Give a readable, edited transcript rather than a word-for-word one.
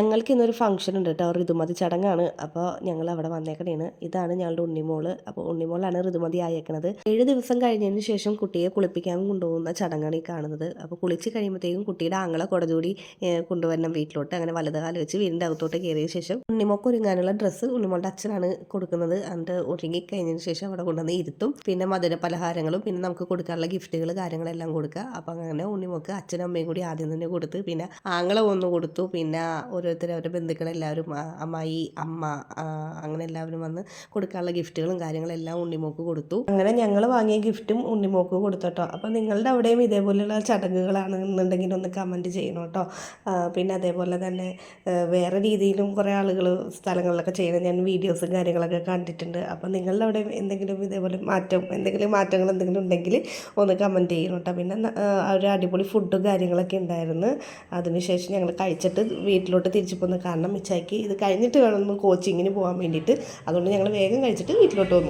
ഞങ്ങൾക്ക് ഇന്നൊരു ഫംഗ്ഷൻ ഉണ്ട് കേട്ടോ, ഋതുമതി ചടങ്ങാണ്. അപ്പോൾ ഞങ്ങൾ അവിടെ വന്നേക്കണേണ്. ഇതാണ് ഞങ്ങളുടെ ഉണ്ണിമോള്. അപ്പോൾ ഉണ്ണിമോളാണ് ഋതുമതി ആയേക്കണത്. 7 ദിവസം കഴിഞ്ഞതിന് ശേഷം കുട്ടിയെ കുളിപ്പിക്കാൻ കൊണ്ടുപോകുന്ന ചടങ്ങാണ് ഈ കാണുന്നത്. അപ്പോൾ കുളിച്ച് കഴിയുമ്പോഴത്തേക്കും കുട്ടിയുടെ ആങ്ങളെ കുടചൂടി കൊണ്ടുവരണം വീട്ടിലോട്ട്. അങ്ങനെ വലതുകാല് വെച്ച് വീടിൻ്റെ അകത്തോട്ട് കയറിയ ശേഷം ഉണ്ണിമോൾക്ക് ഒരുങ്ങാനുള്ള ഡ്രസ്സ് ഉണ്ണിമോളുടെ അച്ഛനാണ് കൊടുക്കുന്നത്. എന്നിട്ട് ഒരുങ്ങി കഴിഞ്ഞതിന് ശേഷം അവിടെ കൊണ്ടുവന്ന് ഇരുത്തും. പിന്നെ മധുര പലഹാരങ്ങളും പിന്നെ നമുക്ക് കൊടുക്കാനുള്ള ഗിഫ്റ്റുകൾ കാര്യങ്ങളെല്ലാം കൊടുക്കുക. അപ്പോൾ അങ്ങനെ ഉണ്ണിമോൾക്ക് അച്ഛനും അമ്മയും കൂടി ആദ്യം തന്നെ കൊടുത്ത്, പിന്നെ ആങ്ങളെ ഒന്ന് കൊടുത്തു, പിന്നെ ഓരോരുത്തരും അവരുടെ ബന്ധുക്കളെല്ലാവരും അമ്മായി അമ്മ അങ്ങനെ എല്ലാവരും വന്ന് കൊടുക്കാനുള്ള ഗിഫ്റ്റുകളും കാര്യങ്ങളെല്ലാം ഉണ്ണിമോക്ക് കൊടുത്തു. അങ്ങനെ ഞങ്ങൾ വാങ്ങിയ ഗിഫ്റ്റും ഉണ്ണിമോക്ക് കൊടുത്തു കേട്ടോ. അപ്പോൾ നിങ്ങളുടെ അവിടെയും ഇതേപോലെയുള്ള ചടങ്ങുകളാണെന്നുണ്ടെങ്കിൽ ഒന്ന് കമൻറ്റ് ചെയ്യണം കേട്ടോ. പിന്നെ അതേപോലെ തന്നെ വേറെ രീതിയിലും കുറേ ആളുകൾ സ്ഥലങ്ങളിലൊക്കെ ചെയ്യുന്നത് ഞാൻ വീഡിയോസും കാര്യങ്ങളൊക്കെ കണ്ടിട്ടുണ്ട്. അപ്പോൾ നിങ്ങളുടെ അവിടെ എന്തെങ്കിലും ഇതേപോലെ എന്തെങ്കിലും മാറ്റങ്ങൾ എന്തെങ്കിലും ഉണ്ടെങ്കിൽ ഒന്ന് കമൻറ്റ് ചെയ്യണം കേട്ടോ. പിന്നെ ഒരു അടിപൊളി ഫുഡും കാര്യങ്ങളൊക്കെ ഉണ്ടായിരുന്നു. അതിനുശേഷം ഞങ്ങൾ കഴിച്ചിട്ട് വീട്ടിലോട്ട് തിരിച്ചു പോകുന്നു. കാരണം മിച്ചായിക്ക് ഇത് കഴിഞ്ഞിട്ട് വേണം കോച്ചിങ്ങിന് പോകാൻ വേണ്ടിയിട്ട്. അതുകൊണ്ട് ഞങ്ങൾ വേഗം കഴിച്ചിട്ട് വീട്ടിലോട്ട് വന്നു.